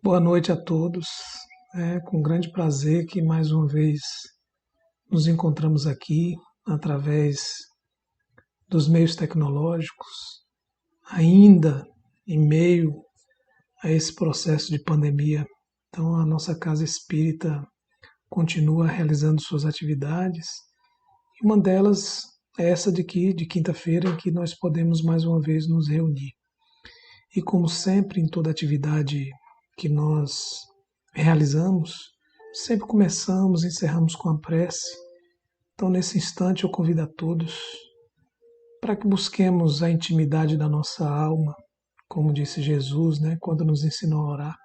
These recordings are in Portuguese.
Boa noite a todos. É com grande prazer que mais uma vez nos encontramos aqui através dos meios tecnológicos, ainda em meio a esse processo de pandemia. Então, a nossa casa espírita continua realizando suas atividades, e uma delas é essa de quinta-feira, em que nós podemos mais uma vez nos reunir. E como sempre, em toda atividade que nós realizamos, sempre começamos e encerramos com a prece. Então, nesse instante, eu convido a todos para que busquemos a intimidade da nossa alma, como disse Jesus, quando nos ensinou a orar,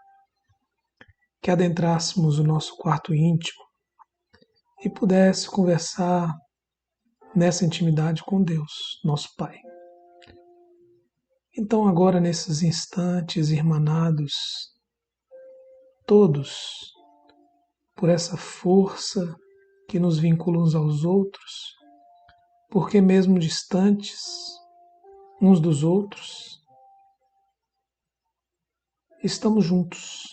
que adentrássemos o nosso quarto íntimo e pudesse conversar nessa intimidade com Deus, nosso Pai. Então, agora, nesses instantes, irmanados, todos, por essa força que nos vincula uns aos outros, porque mesmo distantes uns dos outros, estamos juntos,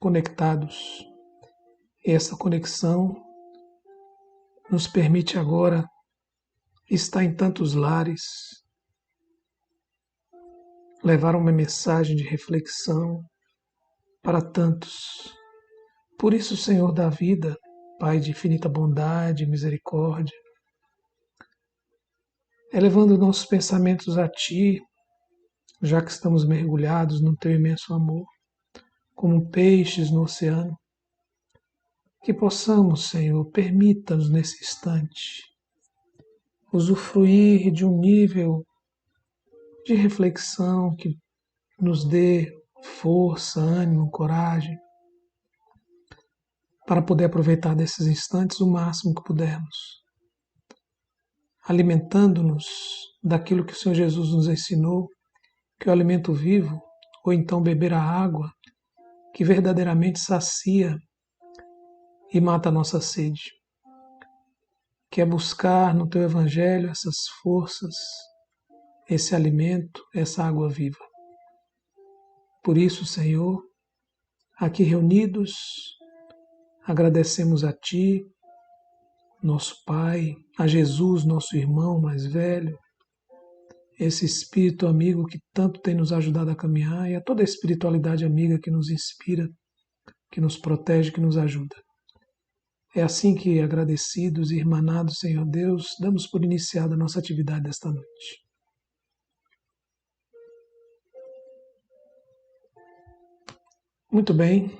conectados. E essa conexão nos permite agora estar em tantos lares, levar uma mensagem de reflexão para tantos. Por isso, Senhor da vida, Pai de infinita bondade e misericórdia, elevando nossos pensamentos a Ti, já que estamos mergulhados no Teu imenso amor, como peixes no oceano, que possamos, Senhor, permita-nos nesse instante usufruir de um nível de reflexão que nos dê força, ânimo, coragem, para poder aproveitar desses instantes o máximo que pudermos, alimentando-nos daquilo que o Senhor Jesus nos ensinou, que é o alimento vivo, ou então beber a água que verdadeiramente sacia e mata a nossa sede, que é buscar no Teu Evangelho essas forças, esse alimento, essa água viva. Por isso, Senhor, aqui reunidos, agradecemos a Ti, nosso Pai, a Jesus, nosso irmão mais velho, esse Espírito amigo que tanto tem nos ajudado a caminhar, e a toda a espiritualidade amiga que nos inspira, que nos protege, que nos ajuda. É assim que, agradecidos e irmanados, Senhor Deus, damos por iniciada a nossa atividade desta noite. Muito bem,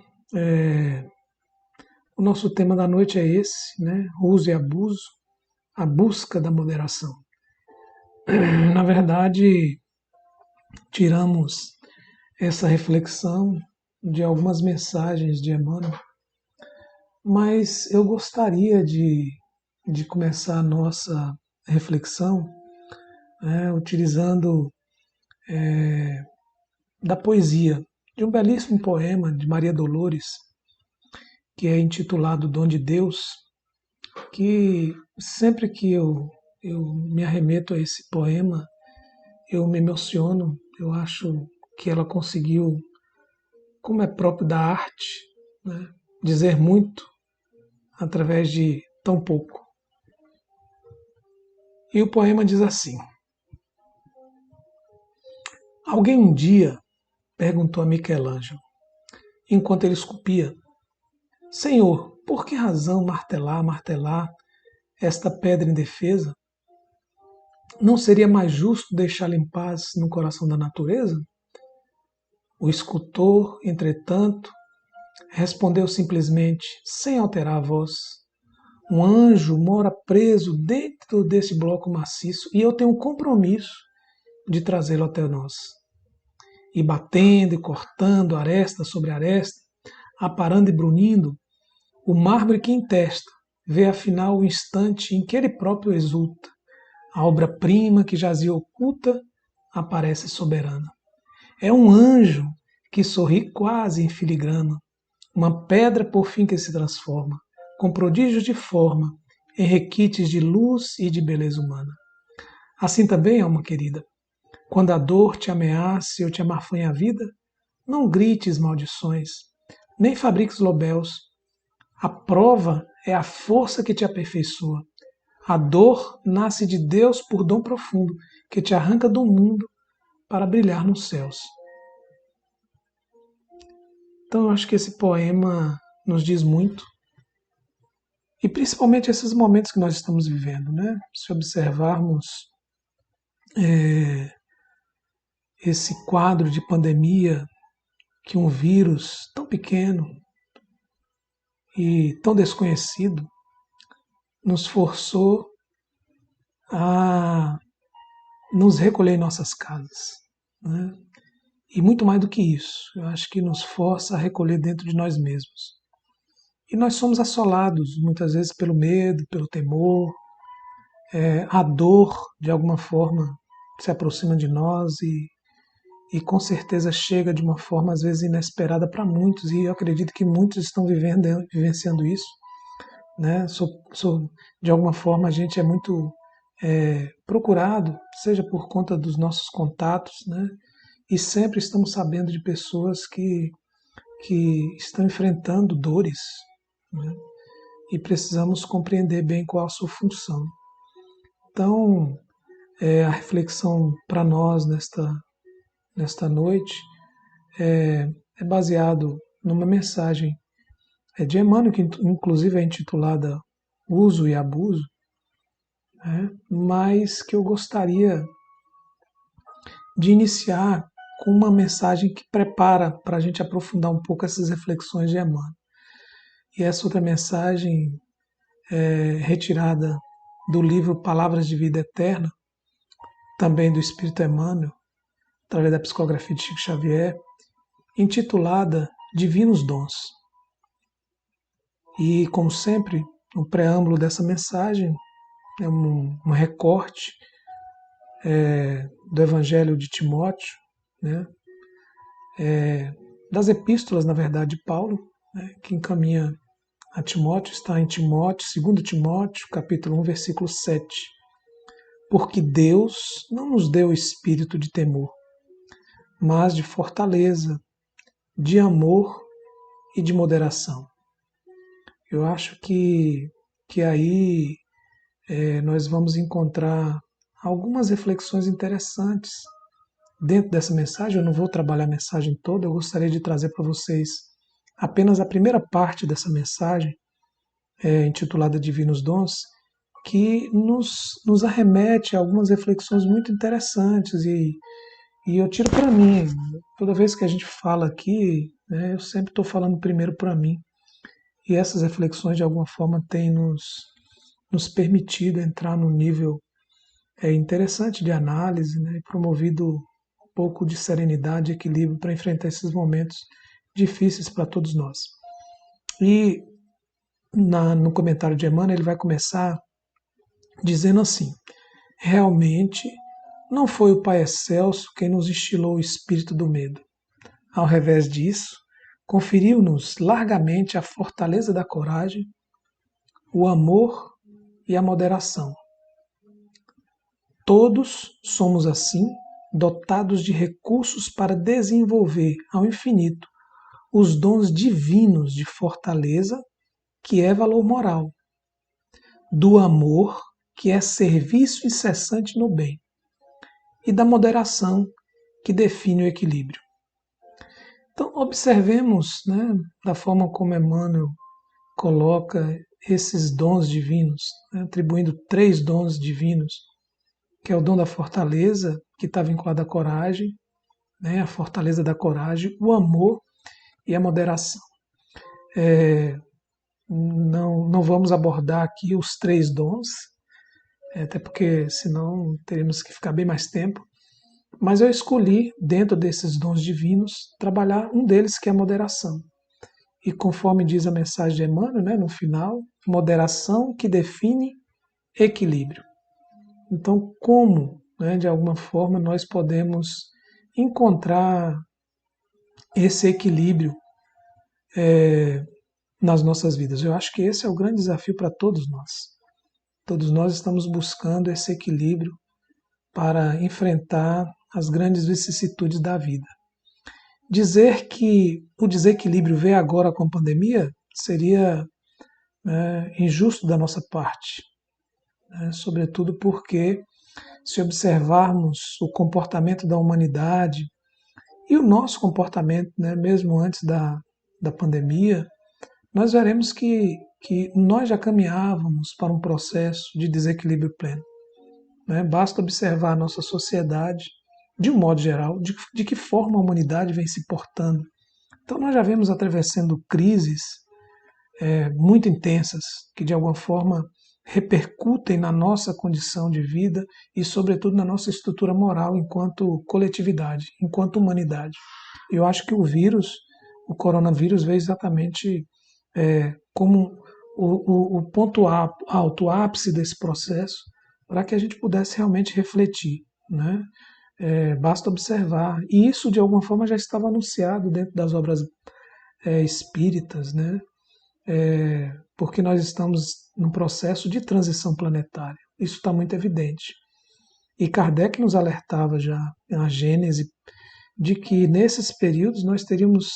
o nosso tema da noite é esse, uso e abuso, a busca da moderação. Na verdade, tiramos essa reflexão de algumas mensagens de Emmanuel, mas eu gostaria de começar a nossa reflexão utilizando da poesia, de um belíssimo poema de Maria Dolores, que é intitulado Dom de Deus, que sempre que eu me arremeto a esse poema, eu me emociono. Eu acho que ela conseguiu, como é próprio da arte, dizer muito através de tão pouco. E o poema diz assim: alguém um dia perguntou a Michelangelo, enquanto ele esculpia: Senhor, por que razão martelar esta pedra indefesa? Não seria mais justo deixá-la em paz no coração da natureza? O escultor, entretanto, respondeu simplesmente, sem alterar a voz: um anjo mora preso dentro desse bloco maciço e eu tenho um compromisso de trazê-lo até nós. E batendo e cortando aresta sobre aresta, aparando e brunindo, o mármore que entesta vê afinal o instante em que ele próprio exulta, a obra-prima que jazia oculta aparece soberana. É um anjo que sorri quase em filigrana, uma pedra por fim que se transforma, com prodígios de forma, em requites de luz e de beleza humana. Assim também, alma querida, quando a dor te ameace ou te amarfanhe a vida, não grites maldições, nem fabriques lobeus. A prova é a força que te aperfeiçoa. A dor nasce de Deus por dom profundo, que te arranca do mundo para brilhar nos céus. Então eu acho que esse poema nos diz muito, e principalmente esses momentos que nós estamos vivendo, né? Se observarmos esse quadro de pandemia, que um vírus tão pequeno e tão desconhecido nos forçou a nos recolher em nossas casas, né? E muito mais do que isso, eu acho que nos força a recolher dentro de nós mesmos. E nós somos assolados muitas vezes pelo medo, pelo temor, a dor de alguma forma se aproxima de nós e com certeza chega de uma forma às vezes inesperada para muitos, e eu acredito que muitos estão vivenciando isso, né? De alguma forma a gente é muito procurado, seja por conta dos nossos contatos, né? E sempre estamos sabendo de pessoas que estão enfrentando dores, né? E precisamos compreender bem qual a sua função. Então, a reflexão para nós nesta noite é baseado numa mensagem de Emmanuel, que inclusive é intitulada Uso e Abuso, né? Mas que eu gostaria de iniciar com uma mensagem que prepara para a gente aprofundar um pouco essas reflexões de Emmanuel. E essa outra mensagem é retirada do livro Palavras de Vida Eterna, também do Espírito Emmanuel, através da psicografia de Chico Xavier, intitulada Divinos Dons. E, como sempre, no preâmbulo dessa mensagem é um recorte do Evangelho de Timóteo, né? Das epístolas, na verdade, de Paulo, né? Que encaminha a Timóteo, está em Timóteo, 2 Timóteo, capítulo 1, versículo 7. Porque Deus não nos deu espírito de temor, mas de fortaleza, de amor e de moderação. Eu acho que aí nós vamos encontrar algumas reflexões interessantes dentro dessa mensagem. Eu não vou trabalhar a mensagem toda, eu gostaria de trazer para vocês apenas a primeira parte dessa mensagem, intitulada Divinos Dons, que nos arremete a algumas reflexões muito interessantes e eu tiro para mim. Toda vez que a gente fala aqui, né, eu sempre estou falando primeiro para mim. E essas reflexões, de alguma forma, têm nos permitido entrar num nível interessante de análise, né, e promovido um pouco de serenidade e equilíbrio para enfrentar esses momentos difíceis para todos nós. E no comentário de Emmanuel, ele vai começar dizendo assim: realmente não foi o Pai Excelso quem nos instilou o espírito do medo. Ao revés disso, conferiu-nos largamente a fortaleza da coragem, o amor e a moderação. Todos somos assim dotados de recursos para desenvolver ao infinito os dons divinos de fortaleza, que é valor moral, do amor, que é serviço incessante no bem, e da moderação, que define o equilíbrio. Então, observemos, né, da forma como Emmanuel coloca esses dons divinos, né, atribuindo 3 dons divinos, que é o dom da fortaleza, que está vinculado à coragem, né, a fortaleza da coragem, o amor e a moderação. Não vamos abordar aqui os 3 dons, até porque senão teríamos que ficar bem mais tempo, mas eu escolhi, dentro desses dons divinos, trabalhar um deles, que é a moderação. E conforme diz a mensagem de Emmanuel, né, no final, moderação que define equilíbrio. Então, como né, de alguma forma nós podemos encontrar esse equilíbrio nas nossas vidas. Eu acho que esse é o grande desafio para todos nós. Todos nós estamos buscando esse equilíbrio para enfrentar as grandes vicissitudes da vida. Dizer que o desequilíbrio veio agora com a pandemia seria, né, injusto da nossa parte, né, sobretudo porque, se observarmos o comportamento da humanidade e o nosso comportamento, né, mesmo antes da pandemia, nós veremos que nós já caminhávamos para um processo de desequilíbrio pleno, né? Basta observar a nossa sociedade, de um modo geral, de que forma a humanidade vem se portando. Então, nós já vemos atravessando crises muito intensas, que de alguma forma repercutem na nossa condição de vida e, sobretudo, na nossa estrutura moral enquanto coletividade, enquanto humanidade. Eu acho que o coronavírus, veio exatamente como o ponto alto, o ápice desse processo, para que a gente pudesse realmente refletir, né? Basta observar. E isso, de alguma forma, já estava anunciado dentro das obras espíritas, né? Porque nós estamos num processo de transição planetária. Isso está muito evidente. E Kardec nos alertava já na Gênese de que nesses períodos nós teríamos,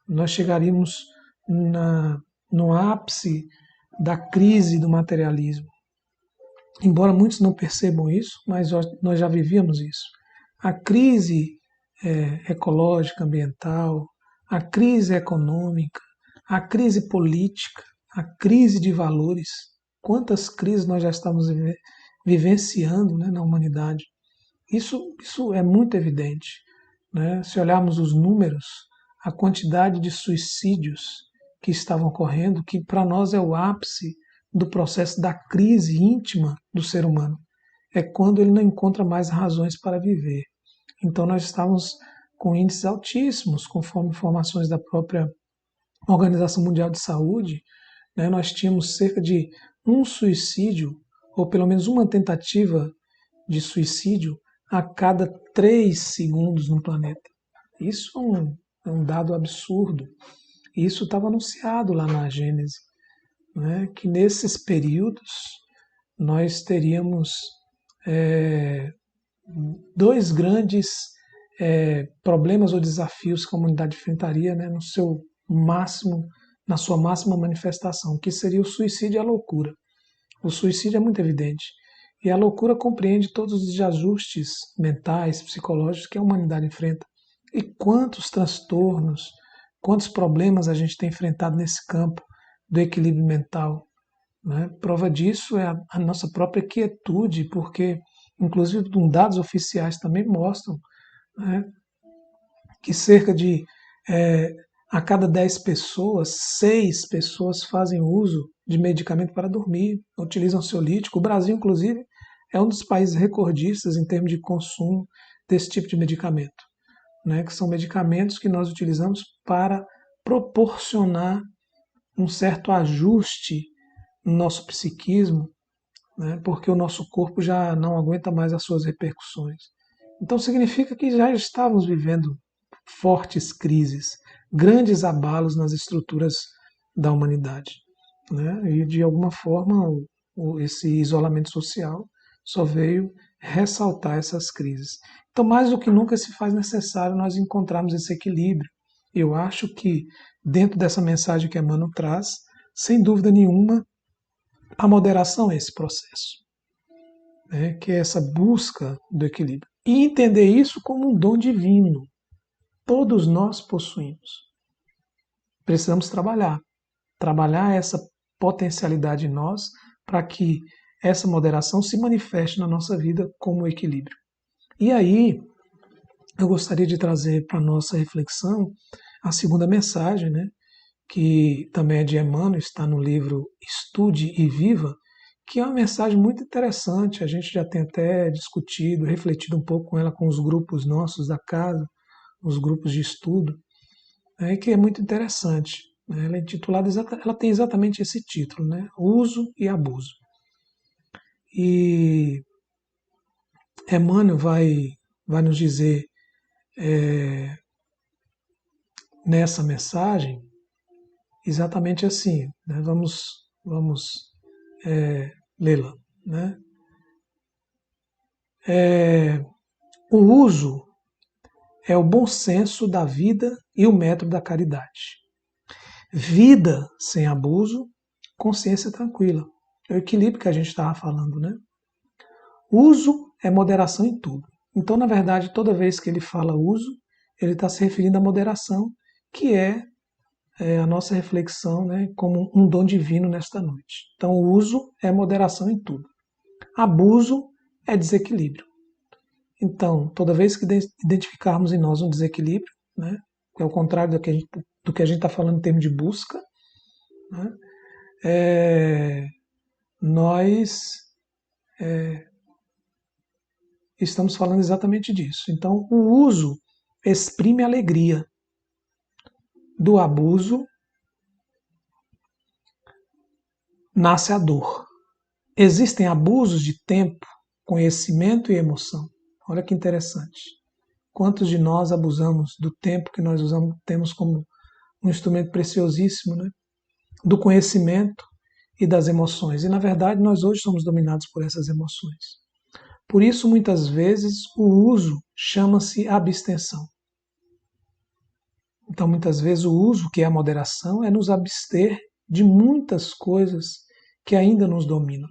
nós chegaríamos no ápice da crise do materialismo. Embora muitos não percebam isso, mas nós já vivíamos isso. A crise ecológica, ambiental, a crise econômica, a crise política, a crise de valores. Quantas crises nós já estamos vivenciando, né, na humanidade? Isso é muito evidente, né? Se olharmos os números, a quantidade de suicídios que estavam ocorrendo, que para nós é o ápice do processo da crise íntima do ser humano, é quando ele não encontra mais razões para viver. Então nós estávamos com índices altíssimos, conforme informações da própria Organização Mundial de Saúde, né? Nós tínhamos cerca de um suicídio, ou pelo menos uma tentativa de suicídio a cada 3 segundos no planeta. Isso é um dado absurdo. Isso estava anunciado lá na Gênese, né? Que nesses períodos nós teríamos dois grandes problemas ou desafios que a humanidade enfrentaria, né, no seu máximo, na sua máxima manifestação, que seria o suicídio e a loucura. O suicídio é muito evidente. E a loucura compreende todos os desajustes mentais, psicológicos que a humanidade enfrenta. E quantos transtornos, quantos problemas a gente tem enfrentado nesse campo do equilíbrio mental, né? Prova disso é a nossa própria quietude, porque, inclusive, dados oficiais também mostram, né, que cerca de a cada 10 pessoas, 6 pessoas fazem uso de medicamento para dormir, utilizam ansiolítico. O Brasil, inclusive, é um dos países recordistas em termos de consumo desse tipo de medicamento, né, que são medicamentos que nós utilizamos para proporcionar um certo ajuste no nosso psiquismo, né, porque o nosso corpo já não aguenta mais as suas repercussões. Então significa que já estávamos vivendo fortes crises, grandes abalos nas estruturas da humanidade, né? E de alguma forma esse isolamento social só veio ressaltar essas crises. Então, mais do que nunca se faz necessário nós encontrarmos esse equilíbrio. Eu acho que dentro dessa mensagem que Emmanuel traz, sem dúvida nenhuma, a moderação é esse processo, né? Que é essa busca do equilíbrio. E entender isso como um dom divino. Todos nós possuímos. Precisamos trabalhar essa potencialidade em nós para que essa moderação se manifeste na nossa vida como equilíbrio. E aí, eu gostaria de trazer para a nossa reflexão a segunda mensagem, né, que também é de Emmanuel, está no livro Estude e Viva, que é uma mensagem muito interessante. A gente já tem até discutido, refletido um pouco com ela com os grupos nossos da casa, os grupos de estudo, que é muito interessante. Ela é intitulada, ela tem exatamente esse título, né? Uso e abuso. E Emmanuel vai nos dizer nessa mensagem exatamente assim, né? Vamos lê-la, né? O uso é o bom senso da vida e o método da caridade. Vida sem abuso, consciência tranquila. É o equilíbrio que a gente estava falando, né? Uso é moderação em tudo. Então, na verdade, toda vez que ele fala uso, ele está se referindo à moderação, que é a nossa reflexão, né, como um dom divino nesta noite. Então, o uso é moderação em tudo. Abuso é desequilíbrio. Então, toda vez que identificarmos em nós um desequilíbrio, né, que é o contrário do que a gente está falando em termos de busca, né, nós estamos falando exatamente disso. Então, o uso exprime alegria. Do abuso nasce a dor. Existem abusos de tempo, conhecimento e emoção. Olha que interessante. Quantos de nós abusamos do tempo que nós usamos, temos como um instrumento preciosíssimo, né? Do conhecimento e das emoções. E, na verdade, nós hoje somos dominados por essas emoções. Por isso, muitas vezes, o uso chama-se abstenção. Então, muitas vezes, o uso, que é a moderação, é nos abster de muitas coisas que ainda nos dominam.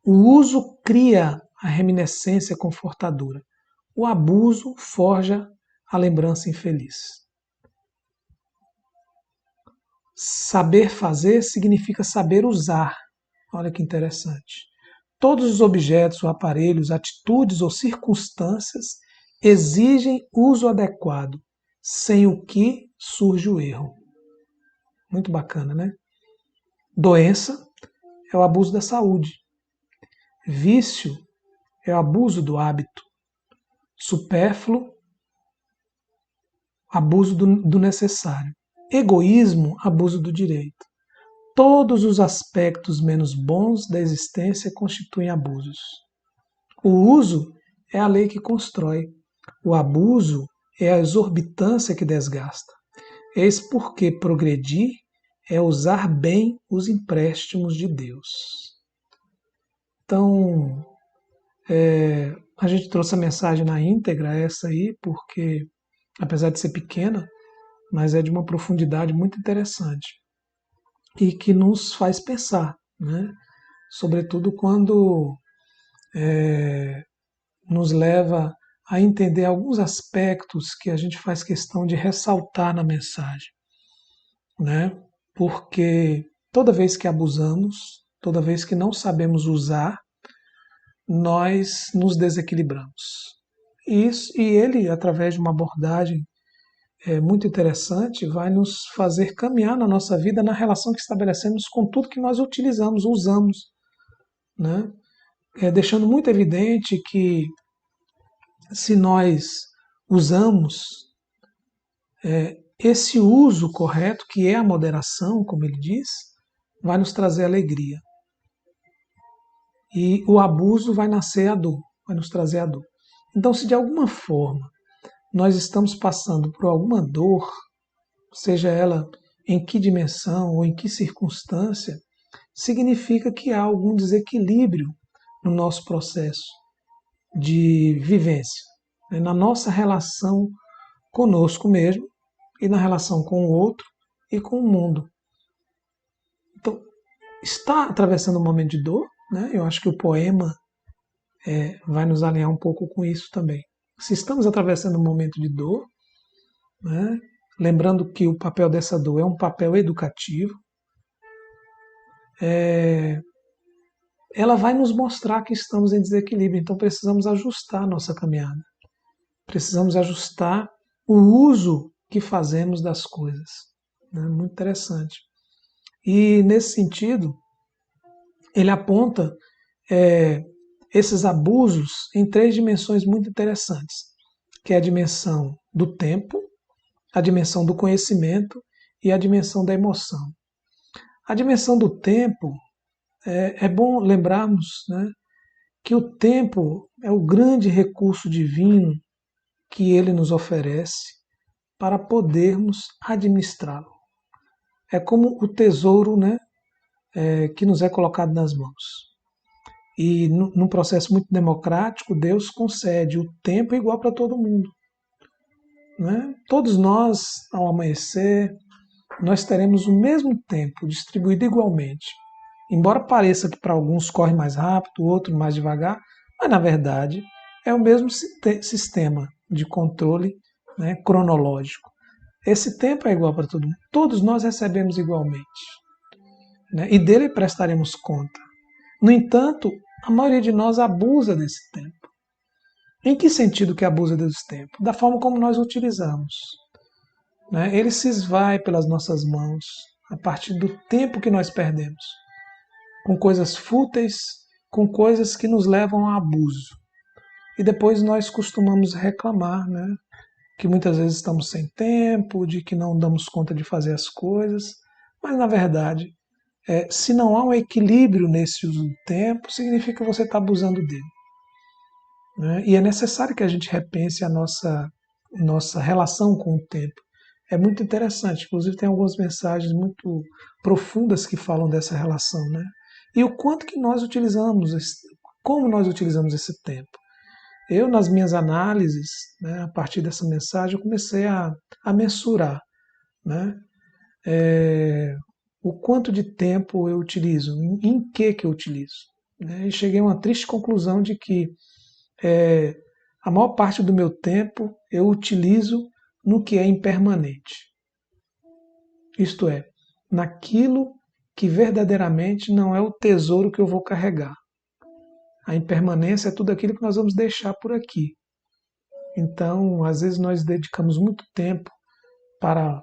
O uso cria a reminiscência confortadora. O abuso forja a lembrança infeliz. Saber fazer significa saber usar. Olha que interessante. Todos os objetos ou aparelhos, atitudes ou circunstâncias exigem uso adequado, sem o que surge o erro. Muito bacana, né? Doença é o abuso da saúde. Vício é o abuso do hábito. Supérfluo, abuso do necessário. Egoísmo, abuso do direito. Todos os aspectos menos bons da existência constituem abusos. O uso é a lei que constrói. O abuso é a exorbitância que desgasta. Eis porque progredir é usar bem os empréstimos de Deus. Então, a gente trouxe a mensagem na íntegra, essa aí, porque, apesar de ser pequena, mas é de uma profundidade muito interessante e que nos faz pensar, né? Sobretudo quando nos leva a entender alguns aspectos que a gente faz questão de ressaltar na mensagem, né? Porque toda vez que abusamos, toda vez que não sabemos usar, nós nos desequilibramos. E ele, através de uma abordagem muito interessante, vai nos fazer caminhar na nossa vida na relação que estabelecemos com tudo que nós utilizamos, usamos, né? Deixando muito evidente que se nós usamos esse uso correto, que é a moderação, como ele diz, vai nos trazer alegria. E o abuso vai nascer a dor, vai nos trazer a dor. Então, se de alguma forma nós estamos passando por alguma dor, seja ela em que dimensão ou em que circunstância, significa que há algum desequilíbrio no nosso processo de vivência, né? Na nossa relação conosco mesmo e na relação com o outro e com o mundo. Então, está atravessando um momento de dor, né? Eu acho que o poema vai nos alinhar um pouco com isso também. Se estamos atravessando um momento de dor, né? Lembrando que o papel dessa dor é um papel educativo, ela vai nos mostrar que estamos em desequilíbrio, então precisamos ajustar a nossa caminhada. Precisamos ajustar o uso que fazemos das coisas. Né? Muito interessante. E, nesse sentido, ele aponta esses abusos em três dimensões muito interessantes, que é a dimensão do tempo, a dimensão do conhecimento e a dimensão da emoção. A dimensão do tempo, é bom lembrarmos, né, que o tempo é o grande recurso divino que ele nos oferece para podermos administrá-lo. É como o tesouro, né, que nos é colocado nas mãos. E num processo muito democrático, Deus concede o tempo igual para todo mundo. Né? Todos nós, ao amanhecer, nós teremos o mesmo tempo distribuído igualmente. Embora pareça que para alguns corre mais rápido, outro mais devagar, mas na verdade é o mesmo sistema de controle, né, cronológico. Esse tempo é igual para todo mundo. Todos nós recebemos igualmente. Né, e dele prestaremos conta. No entanto, a maioria de nós abusa desse tempo. Em que sentido que abusa desse tempo? Da forma como nós o utilizamos. Né? Ele se esvai pelas nossas mãos a partir do tempo que nós perdemos, com coisas fúteis, com coisas que nos levam a abuso. E depois nós costumamos reclamar, né? Que muitas vezes estamos sem tempo, de que não damos conta de fazer as coisas, mas na verdade, se não há um equilíbrio nesse uso do tempo, significa que você está abusando dele. Né? E é necessário que a gente repense a nossa relação com o tempo. É muito interessante, inclusive tem algumas mensagens muito profundas que falam dessa relação, né? E o quanto que nós utilizamos, como nós utilizamos esse tempo. Eu, nas minhas análises, né, a partir dessa mensagem, eu comecei a mensurar, né, o quanto de tempo eu utilizo, em que eu utilizo. Né, e cheguei a uma triste conclusão de que a maior parte do meu tempo eu utilizo no que é impermanente. Isto é, naquilo que verdadeiramente não é o tesouro que eu vou carregar. A impermanência é tudo aquilo que nós vamos deixar por aqui. Então, às vezes nós dedicamos muito tempo para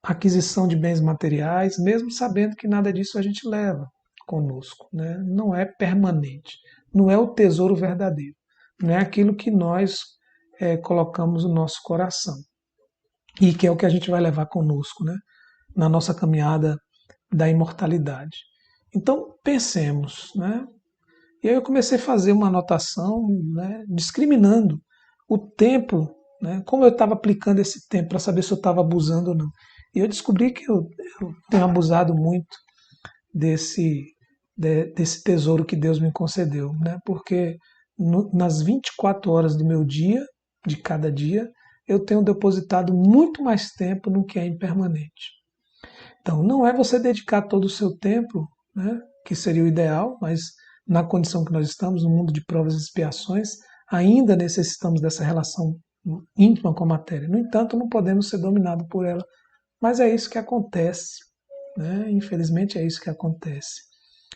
aquisição de bens materiais, mesmo sabendo que nada disso a gente leva conosco. Né? Não é permanente, não é o tesouro verdadeiro, não é aquilo que nós colocamos no nosso coração e que é o que a gente vai levar conosco, né? Na nossa caminhada da imortalidade. Então, pensemos, né? E aí eu comecei a fazer uma anotação, né, discriminando o tempo, né, como eu estava aplicando esse tempo para saber se eu estava abusando ou não. E eu descobri que eu tenho abusado muito desse, desse tesouro que Deus me concedeu, né, porque nas 24 horas do meu dia, de cada dia, eu tenho depositado muito mais tempo no que é impermanente. Então, não é você dedicar todo o seu tempo, né, que seria o ideal, mas na condição que nós estamos, no mundo de provas e expiações, ainda necessitamos dessa relação íntima com a matéria. No entanto, não podemos ser dominados por ela. Mas é isso que acontece. Né? Infelizmente, é isso que acontece.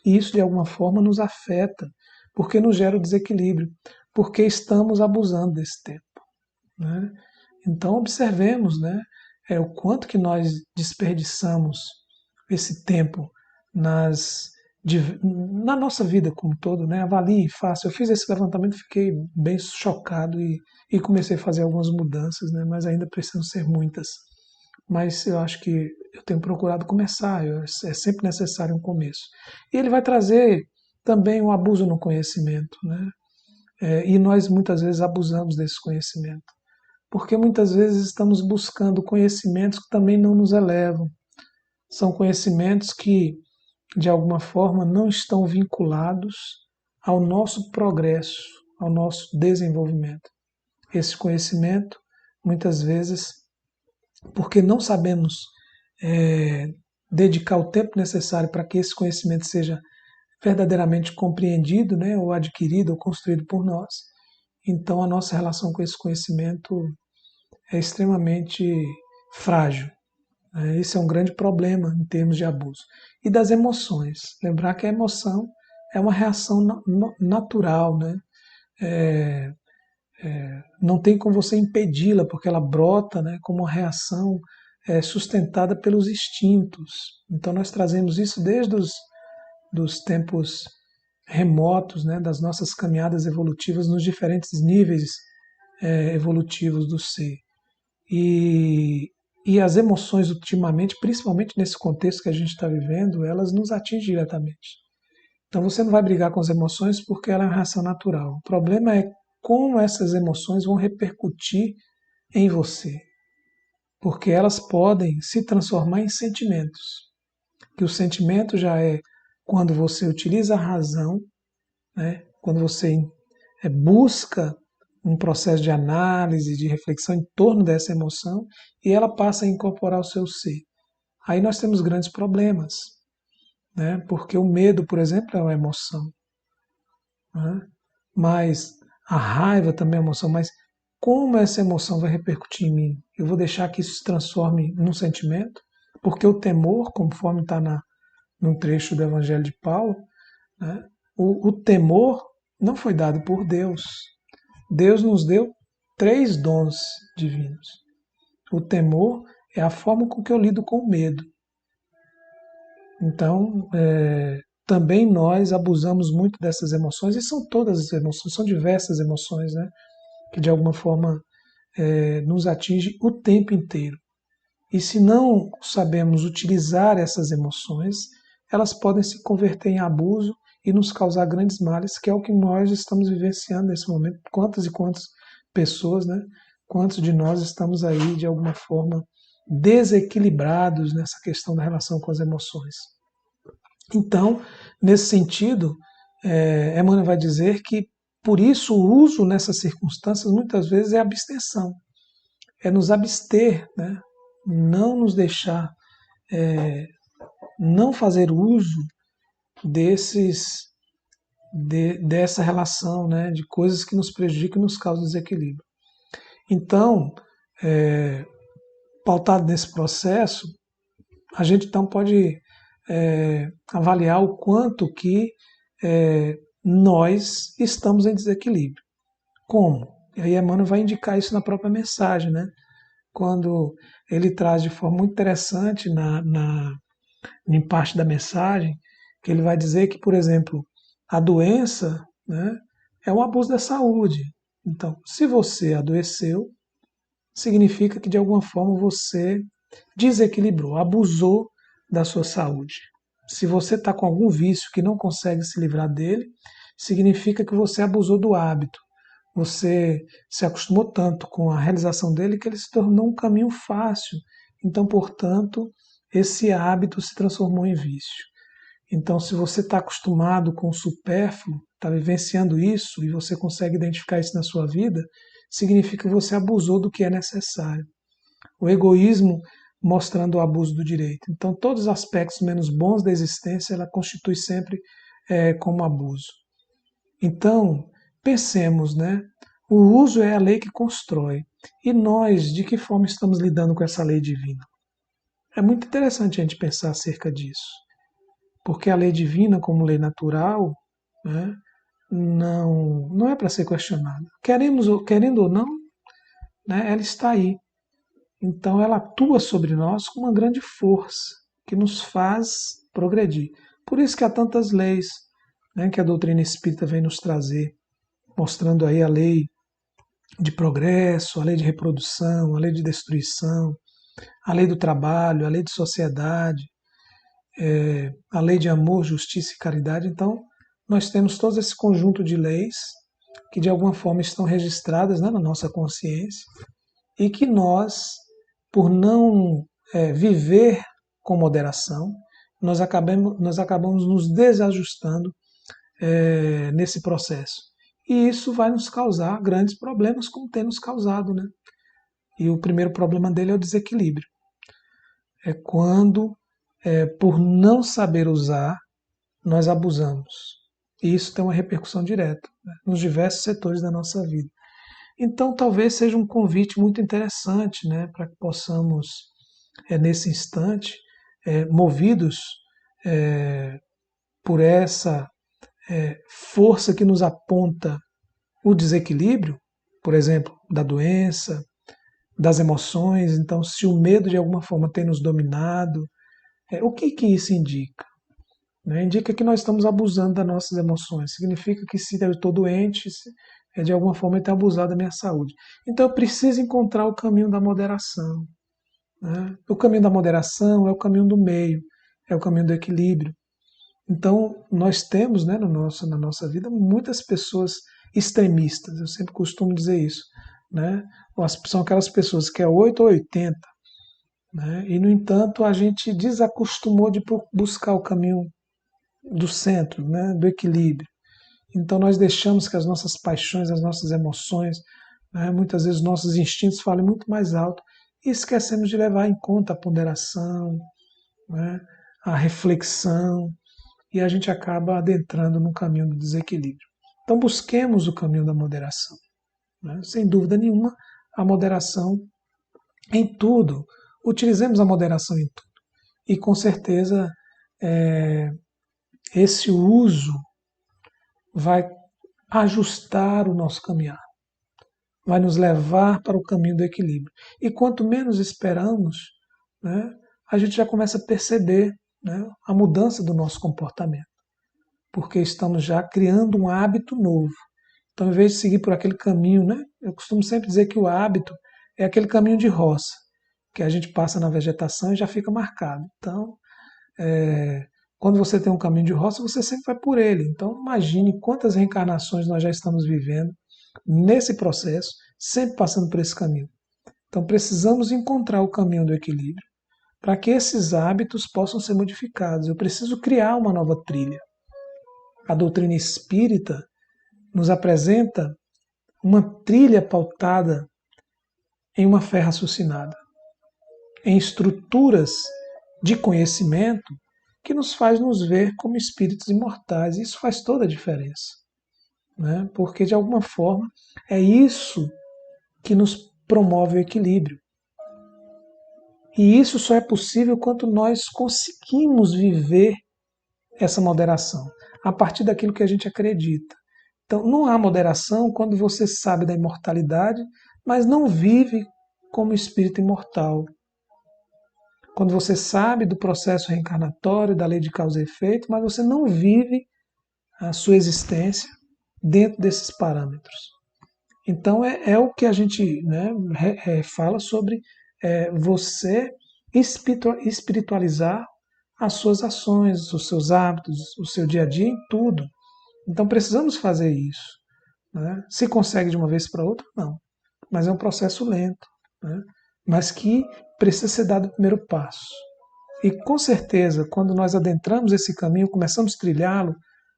E isso, de alguma forma, nos afeta, porque nos gera o desequilíbrio, porque estamos abusando desse tempo. Né? Então, observemos, né, o quanto que nós desperdiçamos esse tempo na nossa vida como um todo, né? Avalie e faça. Eu fiz esse levantamento, fiquei bem chocado e comecei a fazer algumas mudanças, né? Mas ainda precisam ser muitas. Mas eu acho que eu tenho procurado começar, é sempre necessário um começo. E ele vai trazer também um abuso no conhecimento, né? E nós muitas vezes abusamos desse conhecimento, porque muitas vezes estamos buscando conhecimentos que também não nos elevam. São conhecimentos que de alguma forma não estão vinculados ao nosso progresso, ao nosso desenvolvimento. Esse conhecimento, muitas vezes, porque não sabemos dedicar o tempo necessário para que esse conhecimento seja verdadeiramente compreendido, né, ou adquirido ou construído por nós, então a nossa relação com esse conhecimento é extremamente frágil. Esse é um grande problema em termos de abuso. E das emoções. Lembrar que a emoção é uma reação natural, né? Não tem como você impedi-la, porque ela brota, né, como uma reação sustentada pelos instintos. Então nós trazemos isso desde dos tempos remotos, né, das nossas caminhadas evolutivas nos diferentes níveis evolutivos do ser. E as emoções ultimamente, principalmente nesse contexto que a gente está vivendo, elas nos atingem diretamente. Então você não vai brigar com as emoções porque ela é uma reação natural. O problema é como essas emoções vão repercutir em você, porque elas podem se transformar em sentimentos. Que o sentimento já é quando você utiliza a razão, né? Quando você busca um processo de análise, de reflexão em torno dessa emoção e ela passa a incorporar o seu ser. Aí nós temos grandes problemas, né? Porque o medo, por exemplo, é uma emoção, né? Mas a raiva também é uma emoção, mas como essa emoção vai repercutir em mim? Eu vou deixar que isso se transforme num sentimento? Porque o temor, conforme está num trecho do Evangelho de Paulo, né? O temor não foi dado por Deus. Deus nos deu três dons divinos. O temor é a forma com que eu lido com o medo. Então, também nós abusamos muito dessas emoções, e são todas as emoções, são diversas emoções, né? Que de alguma forma nos atinge o tempo inteiro. E se não sabemos utilizar essas emoções, elas podem se converter em abuso e nos causar grandes males, que é o que nós estamos vivenciando nesse momento. Quantas e quantas pessoas, né? Quantos de nós estamos aí, de alguma forma, desequilibrados nessa questão da relação com as emoções. Então, nesse sentido, Emmanuel vai dizer que, por isso, o uso nessas circunstâncias, muitas vezes, é abstenção. É nos abster, né? Não nos deixar, não fazer uso dessa relação, né, de coisas que nos prejudicam e nos causam desequilíbrio. Então, pautado nesse processo, a gente então pode avaliar o quanto que nós estamos em desequilíbrio. Como? E aí Emmanuel vai indicar isso na própria mensagem, né? Quando ele traz de forma muito interessante em parte da mensagem, que ele vai dizer que, por exemplo, a doença, né, é um abuso da saúde. Então, se você adoeceu, significa que de alguma forma você desequilibrou, abusou da sua saúde. Se você está com algum vício que não consegue se livrar dele, significa que você abusou do hábito. Você se acostumou tanto com a realização dele que ele se tornou um caminho fácil. Então, portanto, esse hábito se transformou em vício. Então, se você está acostumado com o supérfluo, está vivenciando isso e você consegue identificar isso na sua vida, significa que você abusou do que é necessário. O egoísmo mostrando o abuso do direito. Então, todos os aspectos menos bons da existência, ela constitui sempre como abuso. Então, pensemos, né? O uso é a lei que constrói. E nós, de que forma estamos lidando com essa lei divina? É muito interessante a gente pensar acerca disso. Porque a lei divina, como lei natural, né, não é para ser questionada. Querendo ou não, né, ela está aí. Então ela atua sobre nós com uma grande força que nos faz progredir. Por isso que há tantas leis, né, que a doutrina espírita vem nos trazer, mostrando aí a lei de progresso, a lei de reprodução, a lei de destruição, a lei do trabalho, a lei de sociedade, a lei de amor, justiça e caridade. Então, nós temos todo esse conjunto de leis que de alguma forma estão registradas, né, na nossa consciência e que nós, por não viver com moderação, nós acabamos nos desajustando nesse processo. E isso vai nos causar grandes problemas, como tem nos causado, né? E o primeiro problema dele é o desequilíbrio. É quando, por não saber usar, nós abusamos. E isso tem uma repercussão direta, né, nos diversos setores da nossa vida. Então, talvez seja um convite muito interessante, né, para que possamos, nesse instante, movidos por essa força que nos aponta o desequilíbrio, por exemplo, da doença, das emoções. Então, se o medo de alguma forma tem nos dominado, o que que isso indica? Né? Indica que nós estamos abusando das nossas emoções. Significa que se eu estou doente, de alguma forma eu tenho abusado da minha saúde. Então eu preciso encontrar o caminho da moderação. Né? O caminho da moderação é o caminho do meio, é o caminho do equilíbrio. Então, nós temos, né, na nossa vida muitas pessoas extremistas, eu sempre costumo dizer isso. Né? São aquelas pessoas que é 8 ou 80, né? E, no entanto, a gente desacostumou de buscar o caminho do centro, né, do equilíbrio. Então, nós deixamos que as nossas paixões, as nossas emoções, né, muitas vezes nossos instintos falem muito mais alto e esquecemos de levar em conta a ponderação, né, a reflexão, e a gente acaba adentrando no caminho do desequilíbrio. Então, busquemos o caminho da moderação. Né? Sem dúvida nenhuma, a moderação em tudo. Utilizemos a moderação em tudo. E, com certeza, esse uso vai ajustar o nosso caminhar, vai nos levar para o caminho do equilíbrio. E quanto menos esperamos, né, a gente já começa a perceber, né, a mudança do nosso comportamento, porque estamos já criando um hábito novo. Então, em vez de seguir por aquele caminho, né, eu costumo sempre dizer que o hábito é aquele caminho de roça, que a gente passa na vegetação e já fica marcado. Então, quando você tem um caminho de roça, você sempre vai por ele. Então, imagine quantas reencarnações nós já estamos vivendo nesse processo, sempre passando por esse caminho. Então, precisamos encontrar o caminho do equilíbrio para que esses hábitos possam ser modificados. Eu preciso criar uma nova trilha. A doutrina espírita nos apresenta uma trilha pautada em uma fé raciocinada, em estruturas de conhecimento que nos faz nos ver como espíritos imortais. Isso faz toda a diferença, né? Porque, de alguma forma, é isso que nos promove o equilíbrio. E isso só é possível quando nós conseguimos viver essa moderação, a partir daquilo que a gente acredita. Então, não há moderação quando você sabe da imortalidade, mas não vive como espírito imortal. Quando você sabe do processo reencarnatório, da lei de causa e efeito, mas você não vive a sua existência dentro desses parâmetros. Então, é o que a gente, né, fala sobre você espiritualizar as suas ações, os seus hábitos, o seu dia a dia em tudo. Então, precisamos fazer isso. Né? Se consegue de uma vez para outra, não. Mas é um processo lento, né? Mas que precisa ser dado o primeiro passo. E, com certeza, quando nós adentramos esse caminho, começamos a trilhá-lo,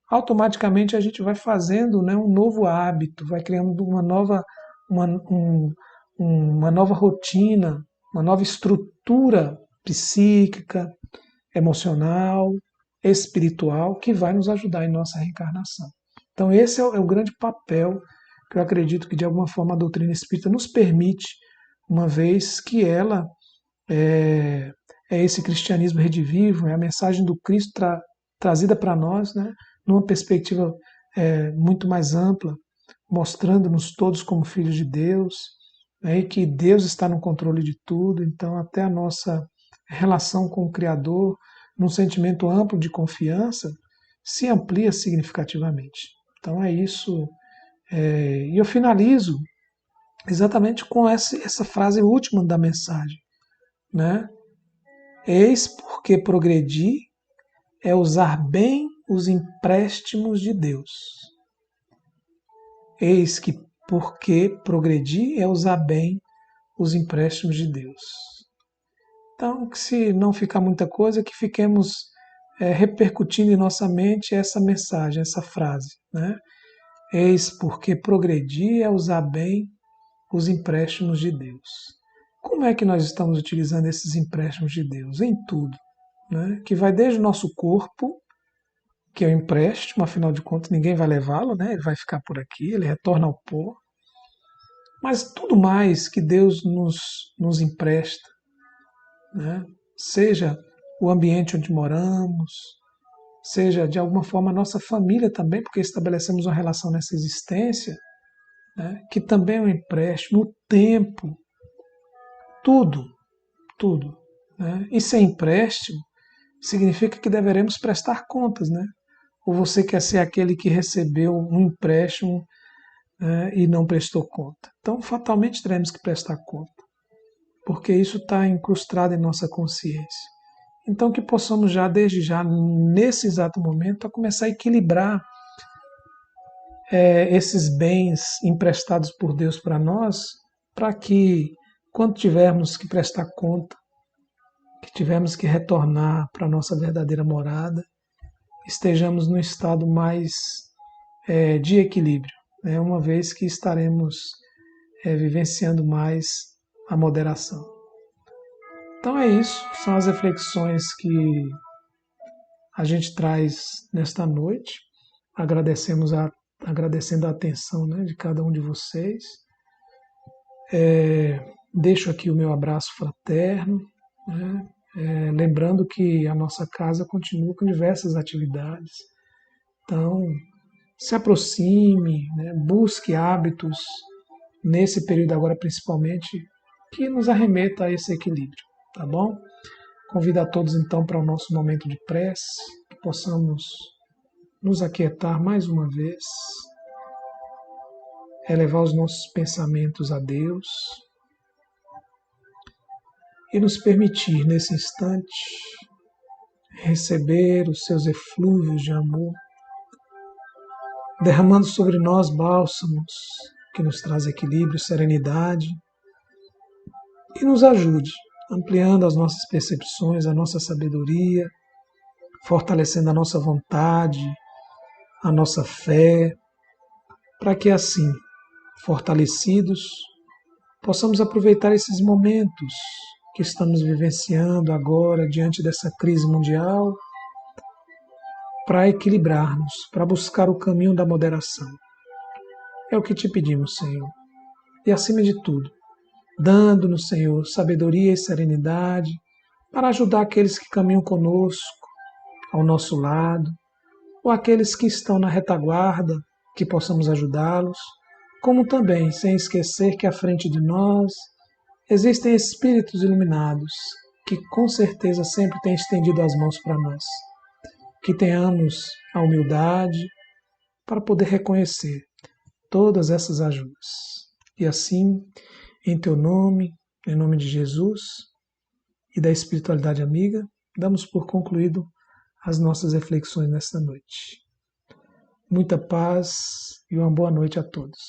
automaticamente a gente vai fazendo, né, um novo hábito, vai criando uma, um, uma nova rotina, uma nova estrutura psíquica, emocional, espiritual, que vai nos ajudar em nossa reencarnação. Então, esse é o grande papel que eu acredito que, de alguma forma, a doutrina espírita nos permite, uma vez que ela é, é esse cristianismo redivivo, é a mensagem do Cristo trazida para nós, né, numa perspectiva muito mais ampla, mostrando-nos todos como filhos de Deus, né, e que Deus está no controle de tudo. Então, até a nossa relação com o Criador, num sentimento amplo de confiança, se amplia significativamente. Então, é isso. E eu finalizo exatamente com essa frase última da mensagem, né? Eis porque progredir é usar bem os empréstimos de Deus. Eis que porque progredir é usar bem os empréstimos de Deus. Então, que se não ficar muita coisa, que fiquemos repercutindo em nossa mente essa mensagem, essa frase, né? Eis porque progredir é usar bem os empréstimos de Deus. Como é que nós estamos utilizando esses empréstimos de Deus? Em tudo, né? Que vai desde o nosso corpo, que é o empréstimo, afinal de contas ninguém vai levá-lo, né? Ele vai ficar por aqui, ele retorna ao pó. Mas tudo mais que Deus nos empresta, né? Seja o ambiente onde moramos, seja de alguma forma a nossa família também, porque estabelecemos uma relação nessa existência, né? Que também é um empréstimo, o tempo, tudo, tudo. Né? E sem empréstimo significa que deveremos prestar contas, né? Ou você quer ser aquele que recebeu um empréstimo, né, e não prestou conta? Então, fatalmente teremos que prestar conta, porque isso está incrustado em nossa consciência. Então que possamos já, desde já, nesse exato momento, a começar a equilibrar esses bens emprestados por Deus para nós, para que, quando tivermos que prestar conta, que tivermos que retornar para a nossa verdadeira morada, estejamos no estado mais de equilíbrio, né? Uma vez que estaremos vivenciando mais a moderação. Então é isso, são as reflexões que a gente traz nesta noite. Agradecendo a atenção, né, de cada um de vocês. Deixo aqui o meu abraço fraterno, né, lembrando que a nossa casa continua com diversas atividades. Então, se aproxime, né, busque hábitos nesse período agora principalmente que nos arremeta a esse equilíbrio, tá bom? Convido a todos então para o nosso momento de prece, que possamos nos aquietar mais uma vez, elevar os nossos pensamentos a Deus e nos permitir nesse instante receber os seus eflúvios de amor, derramando sobre nós bálsamos que nos traz equilíbrio, serenidade e nos ajude, ampliando as nossas percepções, a nossa sabedoria, fortalecendo a nossa vontade, a nossa fé, para que assim, fortalecidos, possamos aproveitar esses momentos que estamos vivenciando agora diante dessa crise mundial para equilibrar-nos, para buscar o caminho da moderação. É o que te pedimos, Senhor. E acima de tudo, dando-nos, Senhor, sabedoria e serenidade para ajudar aqueles que caminham conosco, ao nosso lado, ou aqueles que estão na retaguarda, que possamos ajudá-los, como também, sem esquecer que à frente de nós existem espíritos iluminados que com certeza sempre têm estendido as mãos para nós. Que tenhamos a humildade para poder reconhecer todas essas ajudas. E assim, em teu nome, em nome de Jesus e da espiritualidade amiga, damos por concluído as nossas reflexões nesta noite. Muita paz e uma boa noite a todos.